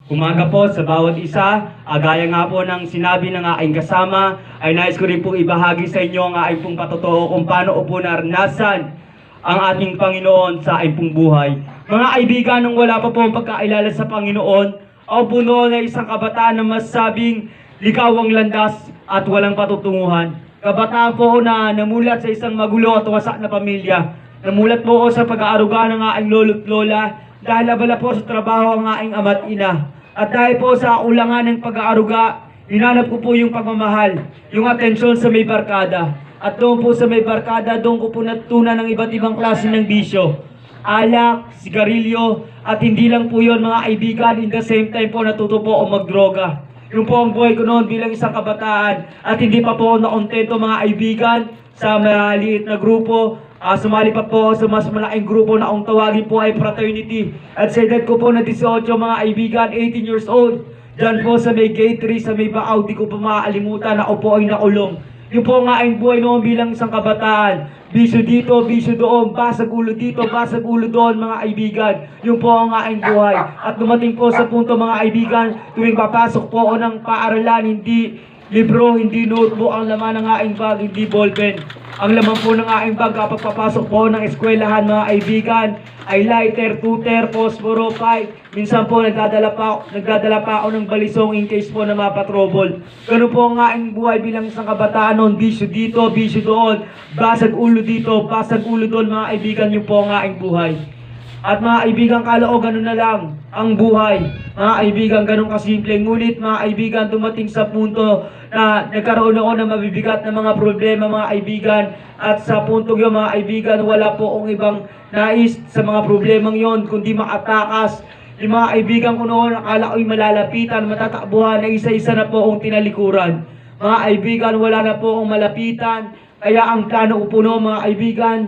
Umaga po sa bawat isa, gaya nga po ng sinabi ng aking kasama, ay nais ko rin pong ibahagi sa inyo ang aking pong patotoo kung paano po naranasan ang ating Panginoon sa aking pong buhay. Mga kaibigan, nung wala pa po ang pagkailala sa Panginoon, ako po noon ay isang kabataan na masabing likaw ang landas at walang patutunguhan. Kabataan po na namulat sa isang magulo at wasak na pamilya. Namulat po ako sa pag-aaruga ng aking lolo't lola dahil abala po sa trabaho ang aking ama't ina. At dahil po sa ulangan ng pag-aaruga, hinanap ko po yung pagmamahal, yung atensyon sa may barkada. At doon po sa may barkada, doon ko po natutunan ng iba't ibang klase ng bisyo. Alak, sigarilyo, at hindi lang po yun mga kaibigan, in the same time po natuto po ako magdroga. Yung po ang buhay ko noon bilang isang kabataan. At hindi pa po ako nakontento mga kaibigan sa maliit na grupo. Sumali pa po sa mas malaking grupo na ang tawagin po ay fraternity. At sa edad ko po na 18 mga kaibigan, 18 years old, dyan po sa may gate 3, sa may Baaw, di ko pa makakalimutan na ako po ay nakulong. Yung po nga ang buhay noon bilang isang kabataan. Bisyo dito, bisyo doon, basag ulo dito, basag ulo doon mga kaibigan. Yung po ang aking buhay. At dumating po sa punto mga kaibigan, tuwing papasok po ako ng paaralan, hindi libro, hindi notebook ang laman ng aking bag, hindi ballpen. Ang laman po ng aking bag kapag papasok po ng eskwelahan mga kaibigan ay lighter, tuter, posporo, pipe. Minsan po nagdadala pa ako ng balisong in case po na mapatrobol. Ganun po ang aking buhay bilang isang kabataan noon. Bisyo dito, bisyo doon, basag ulo dito, basag ulo doon mga kaibigan. Yun po ang aking buhay. At mga kaibigan, kala ko ganun na lang ang buhay. Mga kaibigan, ganun kasimple. Ngunit mga kaibigan, dumating sa punto na nagkaroon ako ng mabibigat na mga problema mga kaibigan. At sa punto yun mga kaibigan, wala po akong ibang nais sa mga problemang yon kundi makatakas. Yung mga kaibigan ko noon, akala ko'y malalapitan, matatakbuhan na isa-isa na po akong tinalikuran. Mga kaibigan, wala na po akong malapitan. Kaya ang plano ko po noon mga kaibigan,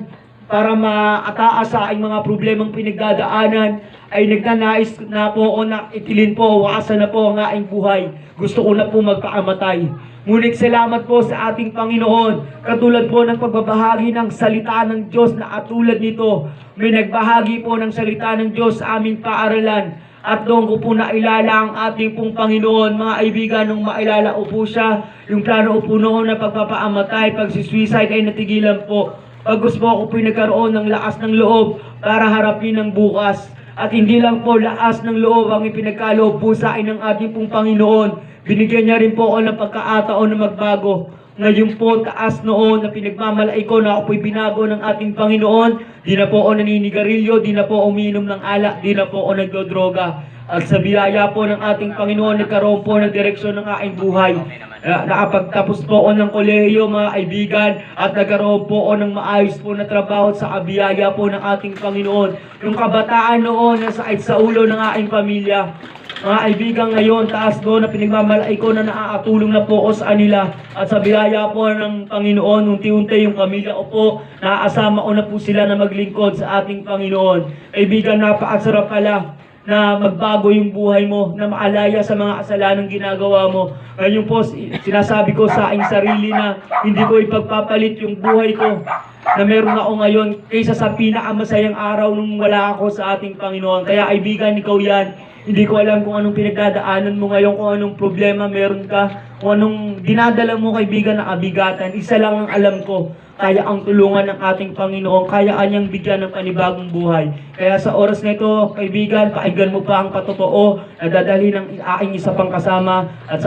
para maataas sa aking mga problemang pinagdadaanan, ay nagnanais na po ako na itilin po, wakasan na po ang aking buhay. Gusto ko na po magpakamatay. Ngunit salamat po sa ating Panginoon, katulad po ng pagbabahagi ng salita ng Diyos na katulad nito. May nagbahagi po ng salita ng Diyos sa aming paaralan. At doon ko po nailala ang ating pong Panginoon, mga kaibigan, nung mailala ko po siya, yung plano ko po noon na pagpapaamatay, pagsi-suicide ay natigilan po. Pagkus po ako pinagkaroon ng lakas ng loob para harapin ang bukas. At hindi lang po lakas ng loob ang ipinagkaloob po sa akin ng ating pong Panginoon. Binigyan niya rin po ako ng pagkakataon na magbago. Ngayon po taas noon na pinagmamalaki ko na ako po'y binago ng ating Panginoon. Di na po ako naninigarilyo, di na po uminom ng alak, di na po ako nagdodroga. At sa biyaya po ng ating Panginoon, nagkaroon po ng direksyon ng aking buhay. Nakapagtapos po ako ng kolehiyo mga kaibigan at nagkaroon po ako ng maayos po na trabaho sa kabiyaya po ng ating Panginoon. Yung kabataan noon na sakit sa ulo ng aking pamilya. Mga kaibigan, ngayon taas doon na pinagmamalaki ko na nakakatulong na po ako sa kanila. At sa biyaya po ng Panginoon, unti-unti yung pamilya ko po, nakakasama ko na po sila na maglingkod sa ating Panginoon. Kaibigan, napakasarap pala na magbago yung buhay mo, na maalaya sa mga kasalanang ginagawa mo. Ngayon po, sinasabi ko sa aking sarili na hindi ko ipagpapalit yung buhay ko na meron ako ngayon kaysa sa pinakamasayang araw nung wala ako sa ating Panginoon. Kaya kaibigan, ikaw yan. Hindi ko alam kung anong pinagdadaanan mo ngayon, kung anong problema meron ka, kung anong dinadala mo kaibigan na kabigatan. Isa lang ang alam ko, kaya ang tulungan ng ating Panginoon, kaya kanyang bigyan ng panibagong buhay. Kaya sa oras na ito, kaibigan, pakinggan mo pa ang patotoo na dadalhin ng aking isa pang kasama. At sa